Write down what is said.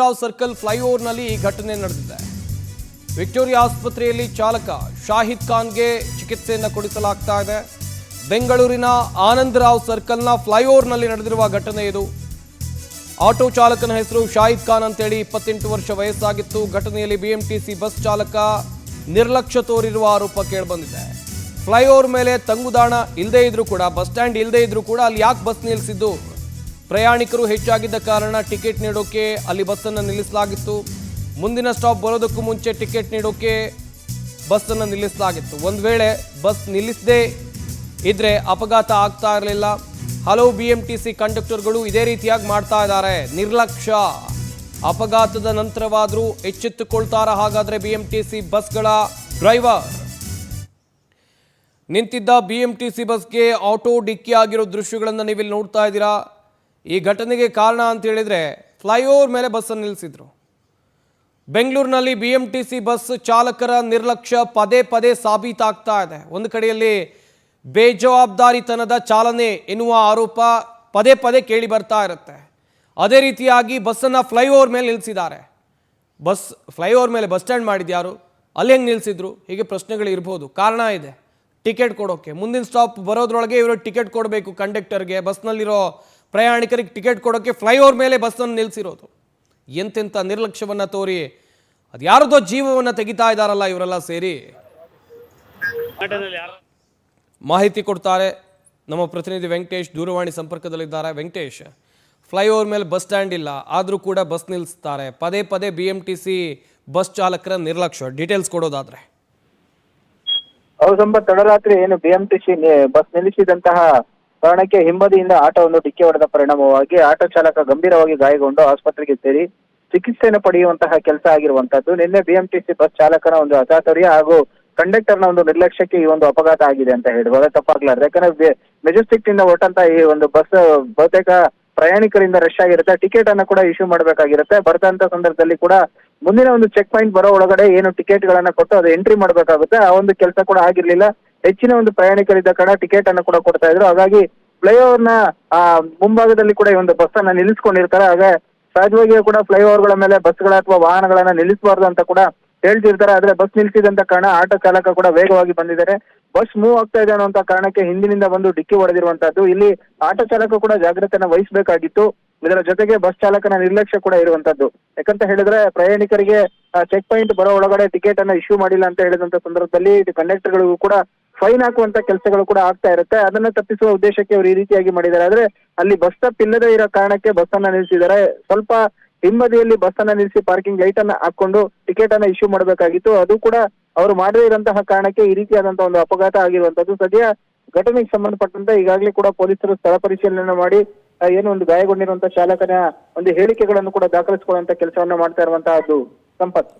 Rao circle ಫ್ಲೈಓವರ್ನಲ್ಲಿ ಈ ಘಟನೆ ನಡೆದಿದೆ. ವಿಕ್ಟೋರಿಯಾ ಆಸ್ಪತ್ರೆಯಲ್ಲಿ ಚಾಲಕ ಶಾಹಿದ್ ಖಾನ್ಗೆ ಚಿಕಿತ್ಸೆಯನ್ನು ಕೊಡಿಸಲಾಗ್ತಾ ಇದೆ. ಬೆಂಗಳೂರಿನ ಆನಂದರಾವ್ ಸರ್ಕಲ್ನ ಫ್ಲೈಓವರ್ನಲ್ಲಿ ನಡೆದಿರುವ ಘಟನೆ ಇದು. ಆಟೋ ಚಾಲಕನ ಹೆಸರು ಶಾಹಿದ್ ಖಾನ್ ಅಂತೇಳಿ 28 ವರ್ಷ ವಯಸ್ಸಾಗಿತ್ತು. ಘಟನೆಯಲ್ಲಿ ಬಿಎಂಟಿಸಿ ಬಸ್ ಚಾಲಕ ನಿರ್ಲಕ್ಷ್ಯ ತೋರಿರುವ ಆರೋಪ ಕೇಳಿಬಂದಿದೆ. ಫ್ಲೈಓವರ್ ಮೇಲೆ ತಂಗುದಾಣ ಇಲ್ಲದೇ ಇದ್ರೂ ಕೂಡ, ಬಸ್ ಸ್ಟ್ಯಾಂಡ್ ಇಲ್ಲದೇ ಇದ್ರೂ ಕೂಡ ಅಲ್ಲಿ ಯಾಕೆ ಬಸ್ ನಿಲ್ಲಿಸಿದ್ದು? ಪ್ರಯಾಣಿಕರು ಹೆಚ್ಚಾಗಿದ್ದ ಕಾರಣ ಟಿಕೆಟ್ ನೀಡೋಕೆ ಅಲ್ಲಿ ಬಸ್ಸನ್ನು ನಿಲ್ಲಿಸಲಾಗಿತ್ತು. ಮುಂದಿನ ಸ್ಟಾಪ್ ಬರೋದಕ್ಕೂ ಮುಂಚೆ ಟಿಕೆಟ್ ನೀಡೋಕೆ ಬಸ್ಸನ್ನು ನಿಲ್ಲಿಸಲಾಗಿತ್ತು. ಒಂದು ವೇಳೆ ಬಸ್ ನಿಲ್ಲಿಸದೇ ಇದ್ರೆ ಅಪಘಾತ ಆಗ್ತಾ ಇರಲಿಲ್ಲ. ಹಲವು ಬಿಎಂಟಿಸಿ ಕಂಡಕ್ಟರ್ಗಳು ಇದೇ ರೀತಿಯಾಗಿ ಮಾಡ್ತಾ ಇದ್ದಾರೆ. ನಿರ್ಲಕ್ಷ್ಯ. ಅಪಘಾತದ ನಂತರವಾದರೂ ಎಚ್ಚೆತ್ತುಕೊಳ್ತಾರ ಹಾಗಾದ್ರೆ ಬಿಎಂಟಿಸಿ ಬಸ್ಗಳ ಡ್ರೈವರ್? ನಿಂತಿದ್ದ ಬಿಎಂಟಿಸಿ ಬಸ್ಗೆ ಆಟೋ ಡಿಕ್ಕಿ ಆಗಿರೋ ದೃಶ್ಯಗಳನ್ನು ನೀವಿಲ್ಲಿ ನೋಡ್ತಾ ಇದ್ದೀರಾ. ಈ ಘಟನೆಗೆ ಕಾರಣ ಅಂತ ಹೇಳಿದ್ರೆ ಫ್ಲೈಓವರ್ ಮೇಲೆ ಬಸ್ಸನ್ನು ನಿಲ್ಲಿಸಿದ್ರು. ಬೆಂಗಳೂರಿನಲ್ಲಿ ಬಿಎಂಟಿಸಿ ಬಸ್ ಚಾಲಕರ ನಿರ್ಲಕ್ಷ್ಯ ಪದೇ ಪದೇ ಸಾಬೀತಾಗ್ತಾ ಇದೆ. ಒಂದು ಕಡೆಯಲ್ಲಿ ಬೇಜವಾಬ್ದಾರಿತನದ ಚಾಲನೆ ಎನ್ನುವ ಆರೋಪ ಪದೇ ಪದೇ ಕೇಳಿ ಬರ್ತಾ ಇರುತ್ತೆ. ಅದೇ ರೀತಿಯಾಗಿ ಬಸ್ಸನ್ನು ಫ್ಲೈಓವರ್ ಮೇಲೆ ನಿಲ್ಲಿಸಿದ್ದಾರೆ. ಫ್ಲೈಓವರ್ ಮೇಲೆ ಬಸ್ ಸ್ಟ್ಯಾಂಡ್ ಮಾಡಿದ್ಯಾರು? ಅಲ್ಲಿ ಹೆಂಗೆ ನಿಲ್ಲಿಸಿದ್ರು? ಹೀಗೆ ಪ್ರಶ್ನೆಗಳು ಇರ್ಬೋದು. ಕಾರಣ ಇದೆ, ಟಿಕೆಟ್ ಕೊಡೋಕೆ. ಮುಂದಿನ ಸ್ಟಾಪ್ ಬರೋದ್ರೊಳಗೆ ಇವರು ಟಿಕೆಟ್ ಕೊಡಬೇಕು ಕಂಡಕ್ಟರ್ಗೆ, ಬಸ್ನಲ್ಲಿರೋ ಪ್ರಯಾಣಿಕರಿಗೆ ಟಿಕೆಟ್ ಕೊಡೋಕ್ಕೆ ಫ್ಲೈಓವರ್ ಮೇಲೆ ಬಸ್ಸನ್ನು ನಿಲ್ಲಿಸಿರೋದು. ಎಂತೆಂಥ ನಿರ್ಲಕ್ಷ್ಯವನ್ನು ತೋರಿ ಅದು ಯಾರದೋ ಜೀವವನ್ನು ತೆಗಿತಾ ಇದ್ದಾರಲ್ಲ ಇವರೆಲ್ಲ ಸೇರಿ. ಮಾಹಿತಿ ಕೊಡ್ತಾರೆ ನಮ್ಮ ಪ್ರತಿನಿಧಿ ವೆಂಕಟೇಶ್, ದೂರವಾಣಿ ಸಂಪರ್ಕದಲ್ಲಿದ್ದಾರೆ. ವೆಂಕಟೇಶ್, ಫ್ಲೈಓವರ್ ಮೇಲೆ ಬಸ್ ಸ್ಟ್ಯಾಂಡ್ ಇಲ್ಲ, ಆದರೂ ಕೂಡ ಬಸ್ ನಿಲ್ಲಿಸ್ತಾರೆ. ಪದೇ ಪದೇ ಬಿಎಂಟಿಸಿ ಬಸ್ ಚಾಲಕರ ನಿರ್ಲಕ್ಷ್ಯ. ಡೀಟೇಲ್ಸ್ ಕೊಡೋದಾದ್ರೆ? ಹೌದು ಸಂಪತ್, ತಡರಾತ್ರಿ ಏನು ಬಿಎಂಟಿಸಿ ಬಸ್ ನಿಲ್ಲಿಸಿದಂತಹ ಕಾರಣಕ್ಕೆ ಹಿಂಬದಿಯಿಂದ ಆಟೋವನ್ನು ಡಿಕ್ಕಿ ಹೊಡೆದ ಪರಿಣಾಮವಾಗಿ ಆಟೋ ಚಾಲಕ ಗಂಭೀರವಾಗಿ ಗಾಯಗೊಂಡು ಆಸ್ಪತ್ರೆಗೆ ಸೇರಿ ಚಿಕಿತ್ಸೆಯನ್ನು ಪಡೆಯುವಂತಹ ಕೆಲಸ ಆಗಿರುವಂತದ್ದು. ನಿನ್ನೆ ಬಿಎಂಟಿಸಿ ಬಸ್ ಚಾಲಕನ ಒಂದು ಅಚಾತುರ್ಯ ಹಾಗೂ ಕಂಡಕ್ಟರ್ನ ಒಂದು ನಿರ್ಲಕ್ಷ್ಯಕ್ಕೆ ಈ ಒಂದು ಅಪಘಾತ ಆಗಿದೆ ಅಂತ ಹೇಳ್ಬೋದು. ತಪ್ಪಾಗ್ಲಾರ್ದು. ಯಾಕಂದ್ರೆ ಮೆಜೆಸ್ಟಿಕ್ ನಿಂದ ಹೊರಟಂತ ಈ ಒಂದು ಬಸ್ ಬಹುತೇಕ ಪ್ರಯಾಣಿಕರಿಂದ ರಶ್ ಆಗಿರುತ್ತೆ. ಟಿಕೆಟ್ ಅನ್ನು ಕೂಡ ಇಶ್ಯೂ ಮಾಡಬೇಕಾಗಿರುತ್ತೆ. ಬರ್ತಂತ ಸಂದರ್ಭದಲ್ಲಿ ಕೂಡ ಮುಂದಿನ ಒಂದು ಚೆಕ್ ಪಾಯಿಂಟ್ ಬರೋ ಒಳಗಡೆ ಏನು ಟಿಕೆಟ್ ಗಳನ್ನ ಕೊಟ್ಟು ಅದು ಎಂಟ್ರಿ ಮಾಡಬೇಕಾಗುತ್ತೆ. ಆ ಒಂದು ಕೆಲಸ ಕೂಡ ಆಗಿರ್ಲಿಲ್ಲ. ಹೆಚ್ಚಿನ ಒಂದು ಪ್ರಯಾಣಿಕರಿದ್ದ ಕಾರಣ ಟಿಕೆಟ್ ಅನ್ನು ಕೂಡ ಕೊಡ್ತಾ ಇದ್ರು. ಹಾಗಾಗಿ ಫ್ಲೈಓವರ್ ನ ಮುಂಭಾಗದಲ್ಲಿ ಕೂಡ ಈ ಒಂದು ಬಸ್ ಅನ್ನ ನಿಲ್ಲಿಸ್ಕೊಂಡಿರ್ತಾರೆ. ಹಾಗೆ ಸಹಜವಾಗಿಯೂ ಕೂಡ ಫ್ಲೈಓವರ್ ಗಳ ಮೇಲೆ ಬಸ್ಗಳ ಅಥವಾ ವಾಹನಗಳನ್ನ ನಿಲ್ಲಿಸಬಾರ್ದು ಅಂತ ಕೂಡ ಹೇಳ್ತಿರ್ತಾರೆ. ಆದ್ರೆ ಬಸ್ ನಿಲ್ಲಿಸಿದಂತ ಕಾರಣ ಆಟೋ ಚಾಲಕ ಕೂಡ ವೇಗವಾಗಿ ಬಂದಿದ್ದಾರೆ. ಬಸ್ ಮೂವ್ ಆಗ್ತಾ ಇದೆ ಅನ್ನುವಂತ ಕಾರಣಕ್ಕೆ ಹಿಂದಿನಿಂದ ಬಂದು ಡಿಕ್ಕಿ ಹೊಡೆದಿರುವಂತದ್ದು. ಇಲ್ಲಿ ಆಟೋ ಚಾಲಕ ಕೂಡ ಜಾಗ್ರತೆಯನ್ನು ವಹಿಸಬೇಕಾಗಿತ್ತು. ಇದರ ಜೊತೆಗೆ ಬಸ್ ಚಾಲಕನ ನಿರ್ಲಕ್ಷ್ಯ ಕೂಡ ಇರುವಂತದ್ದು. ಯಾಕಂತ ಹೇಳಿದ್ರೆ ಪ್ರಯಾಣಿಕರಿಗೆ ಚೆಕ್ ಪಾಯಿಂಟ್ ಬರೋ ಒಳಗಡೆ ಟಿಕೆಟ್ ಅನ್ನ ಇಶ್ಯೂ ಮಾಡಿಲ್ಲ ಅಂತ ಹೇಳಿದಂತ ಸಂದರ್ಭದಲ್ಲಿ ಕಂಡಕ್ಟರ್ಗಳಿಗೂ ಕೂಡ ಫೈನ್ ಹಾಕುವಂತ ಕೆಲಸಗಳು ಕೂಡ ಆಗ್ತಾ ಇರುತ್ತೆ. ಅದನ್ನ ತಪ್ಪಿಸುವ ಉದ್ದೇಶಕ್ಕೆ ಅವರು ಈ ರೀತಿಯಾಗಿ ಮಾಡಿದ್ದಾರೆ. ಆದ್ರೆ ಅಲ್ಲಿ ಬಸ್ ಸ್ಟಾಪ್ ಇಲ್ಲದೆ ಇರೋ ಕಾರಣಕ್ಕೆ ಬಸ್ ಅನ್ನ ನಿಲ್ಲಿಸಿದ್ದಾರೆ. ಸ್ವಲ್ಪ ಹಿಂಬದಿಯಲ್ಲಿ ಬಸ್ ಅನ್ನ ನಿಲ್ಲಿಸಿ ಪಾರ್ಕಿಂಗ್ ಲೈಟ್ ಅನ್ನ ಹಾಕೊಂಡು ಟಿಕೆಟ್ ಅನ್ನ ಇಶ್ಯೂ ಮಾಡಬೇಕಾಗಿತ್ತು. ಅದು ಕೂಡ ಅವರು ಮಾಡದೇ ಇರುವಂತಹ ಕಾರಣಕ್ಕೆ ಈ ರೀತಿಯಾದಂತಹ ಒಂದು ಅಪಘಾತ ಆಗಿರುವಂತದ್ದು. ಸದ್ಯ ಘಟನೆಗೆ ಸಂಬಂಧಪಟ್ಟಂತೆ ಈಗಾಗಲೇ ಕೂಡ ಪೊಲೀಸರು ಸ್ಥಳ ಪರಿಶೀಲನೆ ಮಾಡಿ ಏನು ಒಂದು ಗಾಯಗೊಂಡಿರುವಂತಹ ಚಾಲಕನ ಒಂದು ಹೇಳಿಕೆಗಳನ್ನು ಕೂಡ ದಾಖಲಿಸಿಕೊಳ್ಳುವಂತ ಕೆಲಸವನ್ನ ಮಾಡ್ತಾ ಇರುವಂತಹದ್ದು. ಸಂಪತ್.